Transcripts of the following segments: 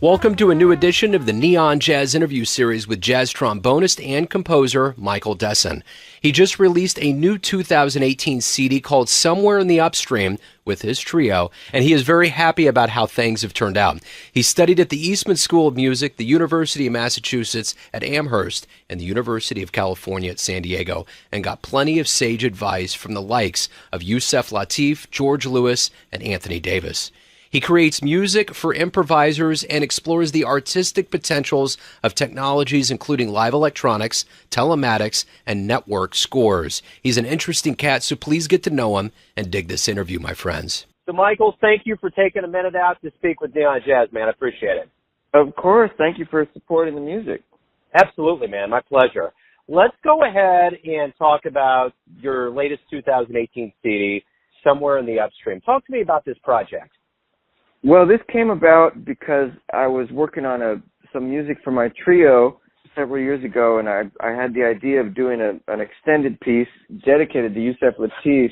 Welcome to a new edition of the Neon Jazz interview series with jazz trombonist and composer Michael Desson. He just released a new 2018 CD called Somewhere in the Upstream with his trio, and he is very happy about how things have turned out. He studied at the Eastman School of Music, the University of Massachusetts at Amherst, and the University of California at San Diego, and got plenty of sage advice from the likes of Yusef Lateef, George Lewis, and Anthony Davis. He creates music for improvisers and explores the artistic potentials of technologies including live electronics, telematics, and network scores. He's an interesting cat, so please get to know him and dig this interview, my friends. So, Michael, thank you for taking a minute out to speak with Neon Jazz, man. I appreciate it. Of course. Thank you for supporting the music. Absolutely, man. My pleasure. Let's go ahead and talk about your latest 2018 CD, Somewhere in the Upstream. Talk to me about this project. Well, this came about because I was working on some music for my trio several years ago, and I had the idea of doing an extended piece dedicated to Yusef Lateef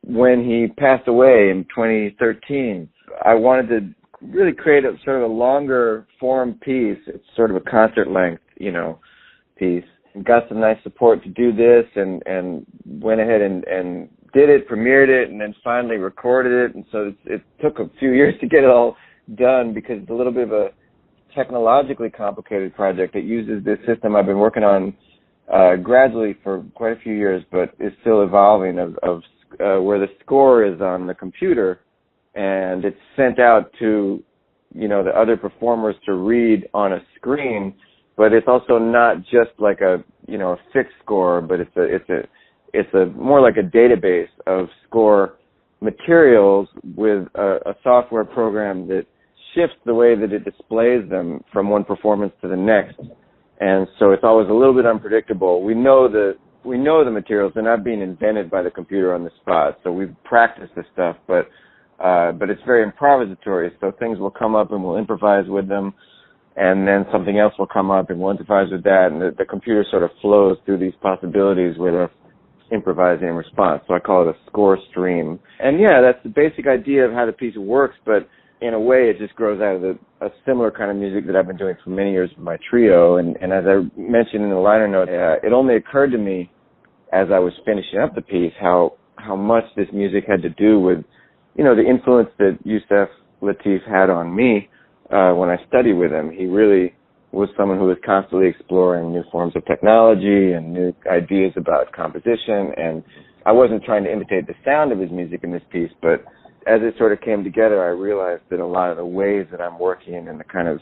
when he passed away in 2013. I wanted to really create a sort of a longer form piece. It's sort of a concert length, piece. And got some nice support to do this and went ahead and did it, premiered it, and then finally recorded it. And so it took a few years to get it all done because it's a little bit of a technologically complicated project that uses this system I've been working on gradually for quite a few years, but is still evolving of where the score is on the computer and it's sent out to, the other performers to read on a screen, but it's also not just like a fixed score, but it's more like a database of score materials with a software program that shifts the way that it displays them from one performance to the next. And so it's always a little bit unpredictable. We know the materials. They're not being invented by the computer on the spot. So we've practiced this stuff, but it's very improvisatory. So things will come up and we'll improvise with them. And then something else will come up and we'll improvise with that. And the computer sort of flows through these possibilities with us improvising in response. So I call it a score stream. And yeah, that's the basic idea of how the piece works, but in a way it just grows out of a similar kind of music that I've been doing for many years with my trio. And as I mentioned in the liner notes, it only occurred to me as I was finishing up the piece how much this music had to do with, the influence that Yusef Lateef had on me when I studied with him. He really was someone who was constantly exploring new forms of technology and new ideas about composition. And I wasn't trying to imitate the sound of his music in this piece, but as it sort of came together, I realized that a lot of the ways that I'm working and the kind of,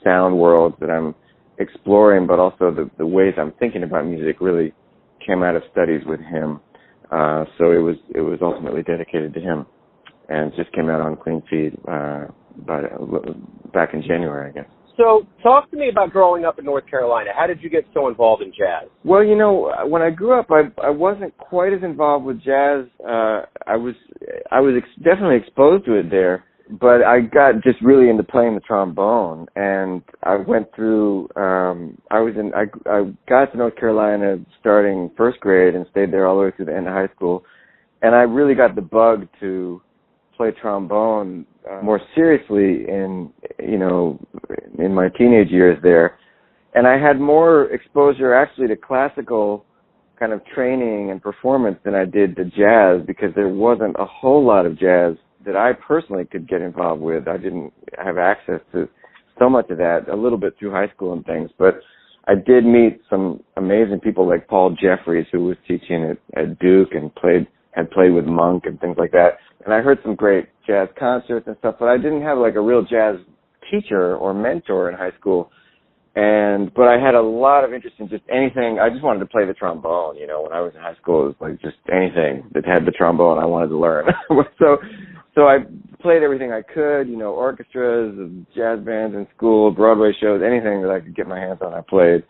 sound world that I'm exploring, but also the ways I'm thinking about music really came out of studies with him. So it was ultimately dedicated to him and just came out on Clean Feed back in January, I guess. So talk to me about growing up in North Carolina. How did you get so involved in jazz? Well, when I grew up, I wasn't quite as involved with jazz. I was definitely exposed to it there, but I got just really into playing the trombone, and I went through. I got to North Carolina starting first grade and stayed there all the way through the end of high school, and I really got the bug to play trombone more seriously in my teenage years there. And I had more exposure actually to classical kind of training and performance than I did to jazz because there wasn't a whole lot of jazz that I personally could get involved with. I didn't have access to so much of that, a little bit through high school and things. But I did meet some amazing people like Paul Jeffries, who was teaching at Duke and had played with Monk and things like that. And I heard some great jazz concerts and stuff, but I didn't have like a real jazz teacher or mentor in high school. But I had a lot of interest in just anything. I just wanted to play the trombone, when I was in high school. It was like just anything that had the trombone I wanted to learn. So I played everything I could, orchestras, jazz bands in school, Broadway shows, anything that I could get my hands on, I played.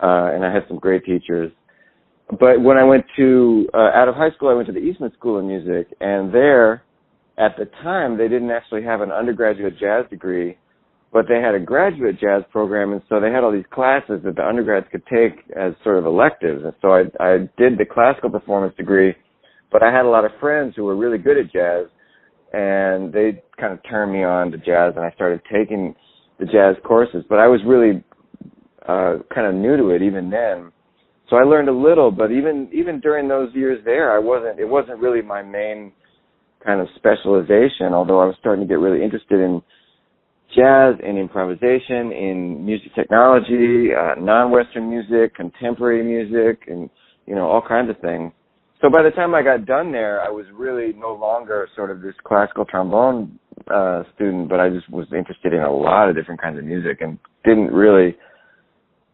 And I had some great teachers. But when I went out of high school, I went to the Eastman School of Music, and there, at the time, they didn't actually have an undergraduate jazz degree, but they had a graduate jazz program, and so they had all these classes that the undergrads could take as sort of electives. And so I did the classical performance degree, but I had a lot of friends who were really good at jazz, and they kind of turned me on to jazz, and I started taking the jazz courses. But I was really kind of new to it even then. So I learned a little, but even during those years there, it wasn't really my main kind of specialization, although I was starting to get really interested in jazz and improvisation, in music technology, non-Western music, contemporary music, and, all kinds of things. So by the time I got done there, I was really no longer sort of this classical trombone student, but I just was interested in a lot of different kinds of music and didn't really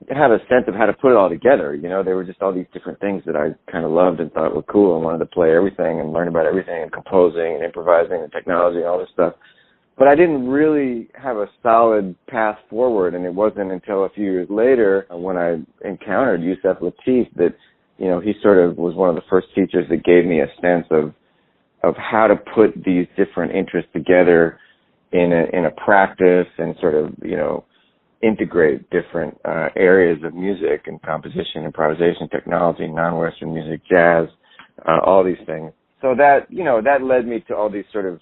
have a sense of how to put it all together. There were just all these different things that I kind of loved and thought were cool and wanted to play everything and learn about everything and composing and improvising and technology and all this stuff. But I didn't really have a solid path forward, and it wasn't until a few years later when I encountered Yusef Lateef that, he sort of was one of the first teachers that gave me a sense of how to put these different interests together in a practice and sort of, integrate different areas of music and composition, improvisation, technology, non-Western music, jazz, all these things. So that, that led me to all these sort of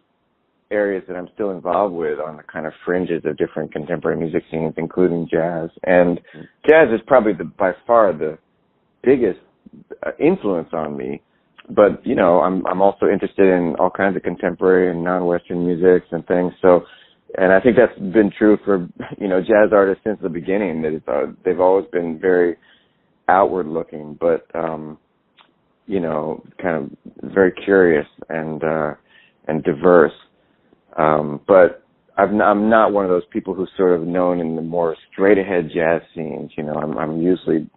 areas that I'm still involved with on the kind of fringes of different contemporary music scenes, including jazz. And jazz is probably by far the biggest influence on me. But, I'm also interested in all kinds of contemporary and non-Western musics and things. So, and I think that's been true for, jazz artists since the beginning, that they've always been very outward looking, but, kind of very curious and diverse. But I'm not one of those people who's sort of known in the more straight ahead jazz scenes. I'm usually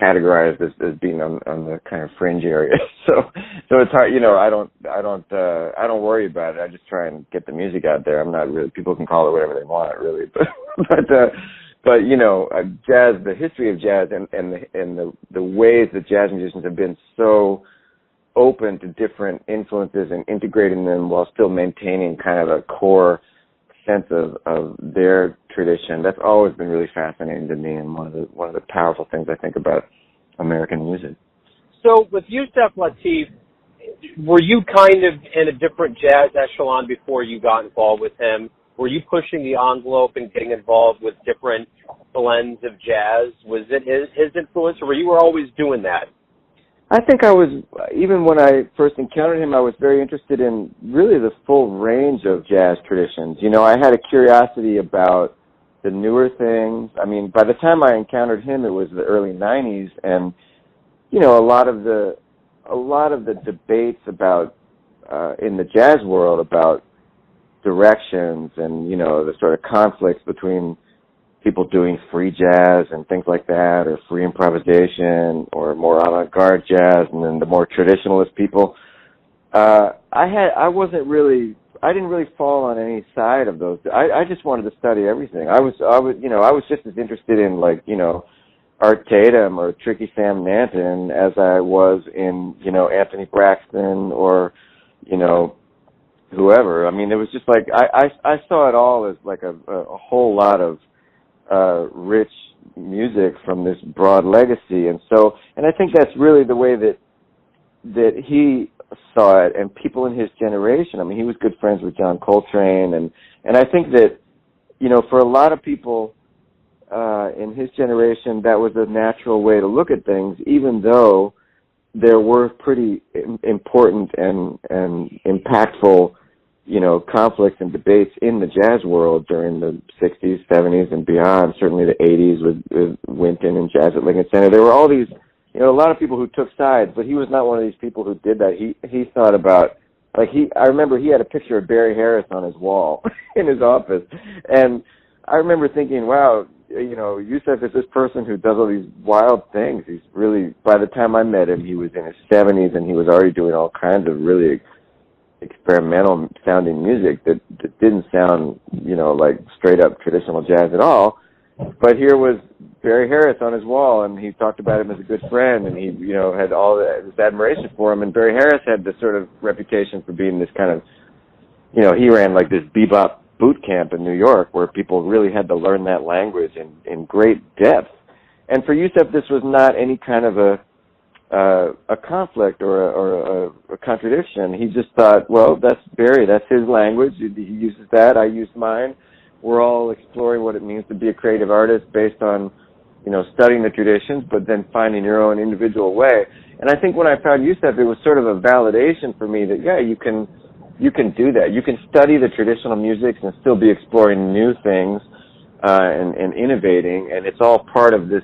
categorized as being on the kind of fringe area. So it's hard, I don't worry about it. I just try and get the music out there. I'm not really, people can call it whatever they want, really. But jazz, the history of jazz and the ways that jazz musicians have been so open to different influences and integrating them while still maintaining kind of a core sense of their tradition. That's always been really fascinating to me, and one of the powerful things I think about American music. So with Yusef Lateef, were you kind of in a different jazz echelon before you got involved with him? Were you pushing the envelope and getting involved with different blends of jazz? Was it his influence, or were you always doing that? I think I was, even when I first encountered him, I was very interested in really the full range of jazz traditions. I had a curiosity about the newer things. I mean, by the time I encountered him, it was the early 90s, and, a lot of the debates about, in the jazz world about directions and, the sort of conflicts between people doing free jazz and things like that, or free improvisation, or more avant-garde jazz, and then the more traditionalist people. I didn't really fall on any side of those. I just wanted to study everything. I was just as interested in, like, Art Tatum or Tricky Sam Nanton as I was in, Anthony Braxton or, whoever. I mean, it was just like, I saw it all as like a whole lot of rich music from this broad legacy, and I think that's really the way that he saw it, and people in his generation. I mean, he was good friends with John Coltrane, and I think that, for a lot of people in his generation, that was a natural way to look at things, even though there were pretty important and impactful conflicts and debates in the jazz world during the 60s, 70s, and beyond, certainly the 80s with Wynton and Jazz at Lincoln Center. There were all these, a lot of people who took sides, but he was not one of these people who did that. He thought about, I remember he had a picture of Barry Harris on his wall in his office, and I remember thinking, wow, Yusef is this person who does all these wild things. He's really, by the time I met him, he was in his 70s, and he was already doing all kinds of really experimental sounding music that didn't sound, like straight up traditional jazz at all. But here was Barry Harris on his wall, and he talked about him as a good friend, and he, had all this admiration for him. And Barry Harris had this sort of reputation for being this kind of, he ran like this bebop boot camp in New York where people really had to learn that language in great depth. And for Yusef, this was not any kind of a a conflict or a contradiction. He just thought, well, that's Barry, that's his language. He uses that, I use mine. We're all exploring what it means to be a creative artist based on, studying the traditions, but then finding your own individual way. And I think when I found Yusef, it was sort of a validation for me that, yeah, you can do that. You can study the traditional music and still be exploring new things and innovating, and it's all part of this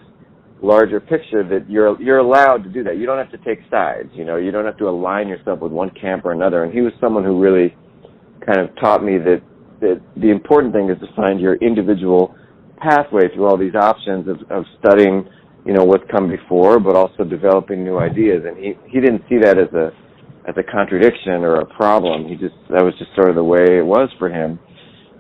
larger picture that you're allowed to do that. You don't have to take sides, you don't have to align yourself with one camp or another. And he was someone who really kind of taught me that the important thing is to find your individual pathway through all these options of studying, what's come before, but also developing new ideas. And he didn't see that as a contradiction or a problem. That was just sort of the way it was for him.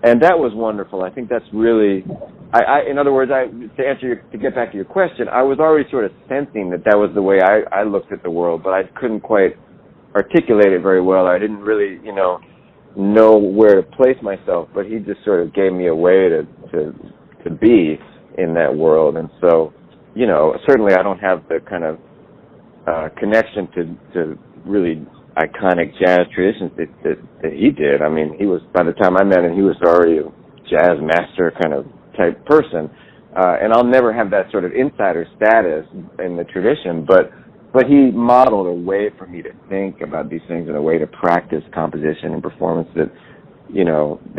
And that was wonderful. I think that's really, in other words, to get back to your question, I was already sort of sensing that was the way I looked at the world, but I couldn't quite articulate it very well. I didn't really, know where to place myself, but he just sort of gave me a way to be in that world. And so, certainly I don't have the kind of connection to really iconic jazz traditions that he did. I mean, he was, by the time I met him, he was already a jazz master kind of type person. And I'll never have that sort of insider status in the tradition, but he modeled a way for me to think about these things and a way to practice composition and performance that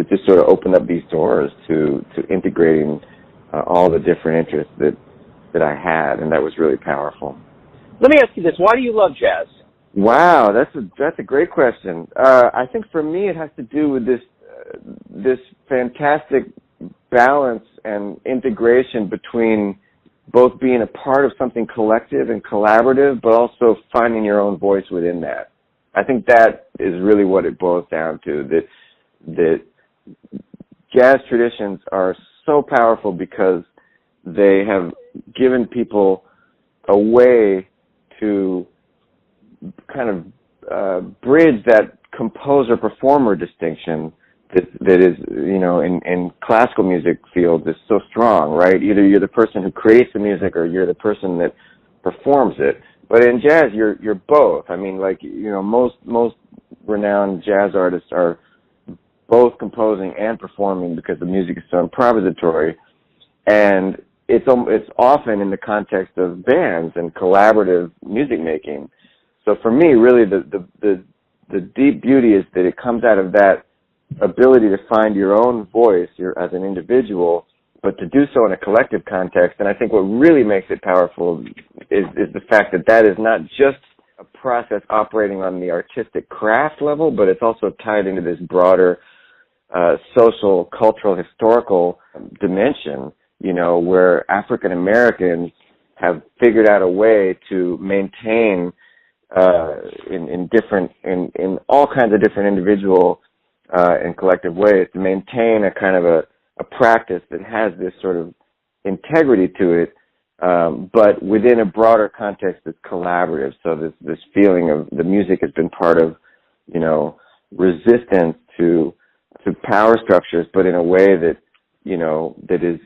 just sort of opened up these doors to integrating all the different interests that I had, and that was really powerful. Let me ask you this. Why do you love jazz? Wow, that's a great question. I think for me it has to do with this fantastic balance and integration between both being a part of something collective and collaborative, but also finding your own voice within that. I think that is really what it boils down to, that jazz traditions are so powerful because they have given people a way to kind of bridge that composer-performer distinction that is, in classical music field is so strong, right? Either you're the person who creates the music or you're the person that performs it. But in jazz, you're both. I mean, most renowned jazz artists are both composing and performing because the music is so improvisatory. And it's often in the context of bands and collaborative music making. So for me, really, the deep beauty is that it comes out of that ability to find your own voice as an individual, but to do so in a collective context. And I think what really makes it powerful is the fact that is not just a process operating on the artistic craft level, but it's also tied into this broader social, cultural, historical dimension, where African Americans have figured out a way to maintain in all kinds of different individual and collective ways, to maintain a kind of a practice that has this sort of integrity to it, but within a broader context that's collaborative. So this feeling of the music has been part of, resistance to power structures, but in a way that, that is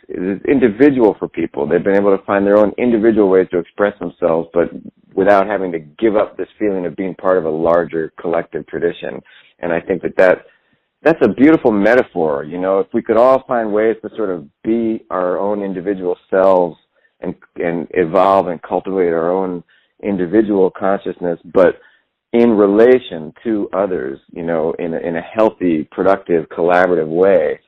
individual for people. They've been able to find their own individual ways to express themselves, but without having to give up this feeling of being part of a larger collective tradition. And I think that's a beautiful metaphor. If we could all find ways to sort of be our own individual selves and evolve and cultivate our own individual consciousness, but in relation to others, in a healthy, productive, collaborative way,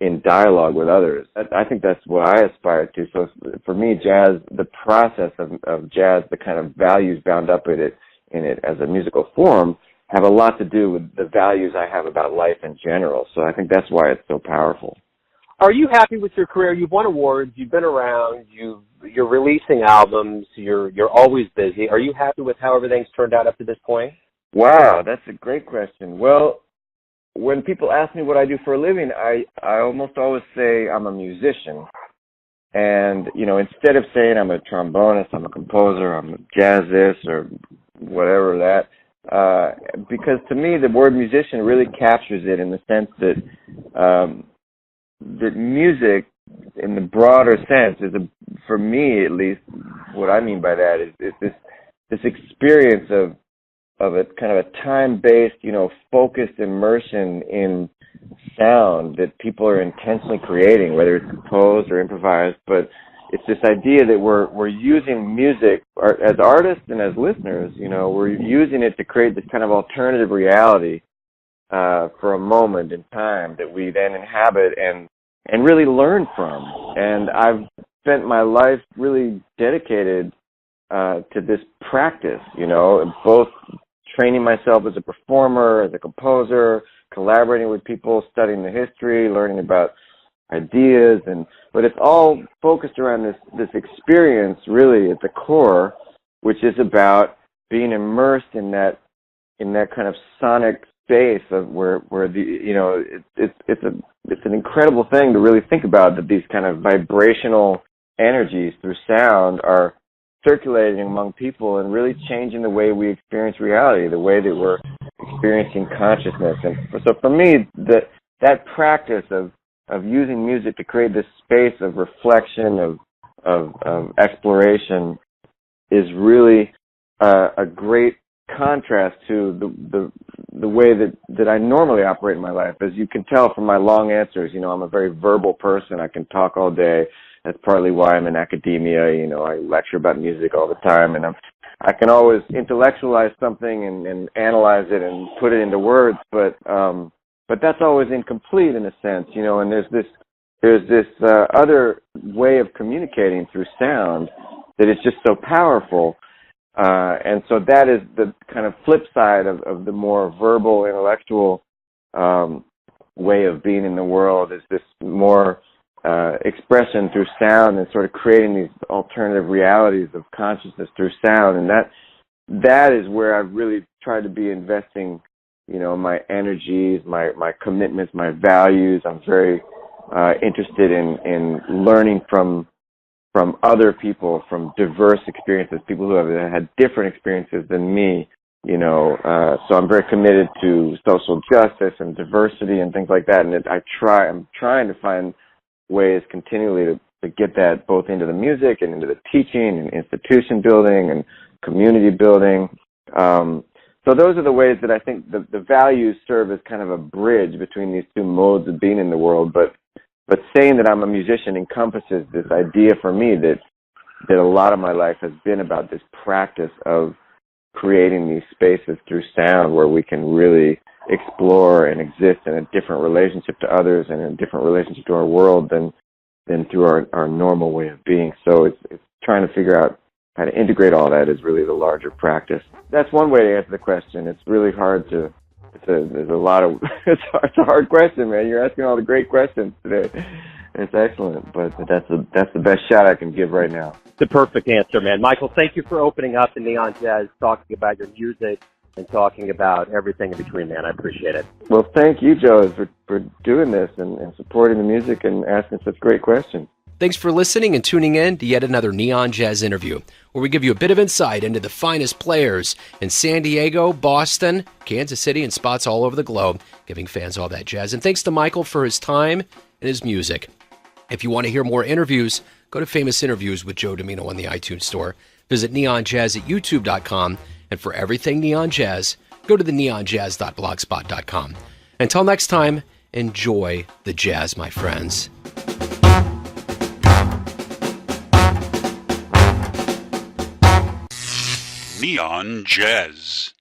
in dialogue with others. I think that's what I aspire to. So for me, jazz, the process of jazz, the kind of values bound up in it as a musical form, have a lot to do with the values I have about life in general. So I think that's why it's so powerful. Are you happy with your career? You've won awards, you've been around, you're releasing albums, you're always busy. Are you happy with how everything's turned out up to this point? Wow, that's a great question. Well, when people ask me what I do for a living, I almost always say I'm a musician. And, instead of saying I'm a trombonist, I'm a composer, I'm a jazz this or whatever that, because to me the word musician really captures it in the sense that that music, in the broader sense, for me at least, what I mean by that is this this experience of a kind of a time-based, focused immersion in sound that people are intentionally creating, whether it's composed or improvised. But it's this idea that we're using music as artists and as listeners. We're using it to create this kind of alternative reality for a moment in time that we then inhabit and really learn from. And I've spent my life really dedicated to this practice, both training myself as a performer, as a composer, collaborating with people, studying the history, learning about ideas, but it's all focused around this experience really at the core, which is about being immersed in that kind of sonic space of where it's an incredible thing to really think about, that these kind of vibrational energies through sound are circulating among people and really changing the way we experience reality, the way that we're experiencing consciousness. And so for me, that practice of using music to create this space of reflection, of exploration, is really a great contrast to the way that I normally operate in my life. As you can tell from my long answers, I'm a very verbal person. I can talk all day. That's partly why I'm in academia. I lecture about music all the time, and I can always intellectualize something and analyze it and put it into words, but that's always incomplete in a sense, and there's this other way of communicating through sound that is just so powerful. And so that is the kind of flip side of the more verbal, intellectual way of being in the world, is this more expression through sound and sort of creating these alternative realities of consciousness through sound. And that is where I've really tried to be investing, my energies, my commitments, my values. I'm very interested in learning from other people, from diverse experiences, people who have had different experiences than me, so I'm very committed to social justice and diversity and things like that. And I'm trying to find ways continually to get that both into the music and into the teaching and institution building and community building. So those are the ways that I think the values serve as kind of a bridge between these two modes of being in the world. But saying that I'm a musician encompasses this idea for me that a lot of my life has been about this practice of creating these spaces through sound where we can really explore and exist in a different relationship to others and in a different relationship to our world than through our normal way of being. So it's trying to figure out how to integrate all that is really the larger practice. That's one way to answer the question. It's really hard to, there's a lot of, it's a hard question, man. You're asking all the great questions today. It's excellent, but that's the best shot I can give right now. The perfect answer, man. Michael, thank you for opening up in Neon Jazz, talking about your music and talking about everything in between, man. I appreciate it. Well, thank you, Joe, for doing this and supporting the music and asking such great questions. Thanks for listening and tuning in to yet another Neon Jazz interview, where we give you a bit of insight into the finest players in San Diego, Boston, Kansas City, and spots all over the globe, giving fans all that jazz. And thanks to Michael for his time and his music. If you want to hear more interviews, go to Famous Interviews with Joe Domino on the iTunes Store. Visit neonjazz at youtube.com. And for everything Neon Jazz, go to the neonjazz.blogspot.com. Until next time, enjoy the jazz, my friends. Neon Jazz.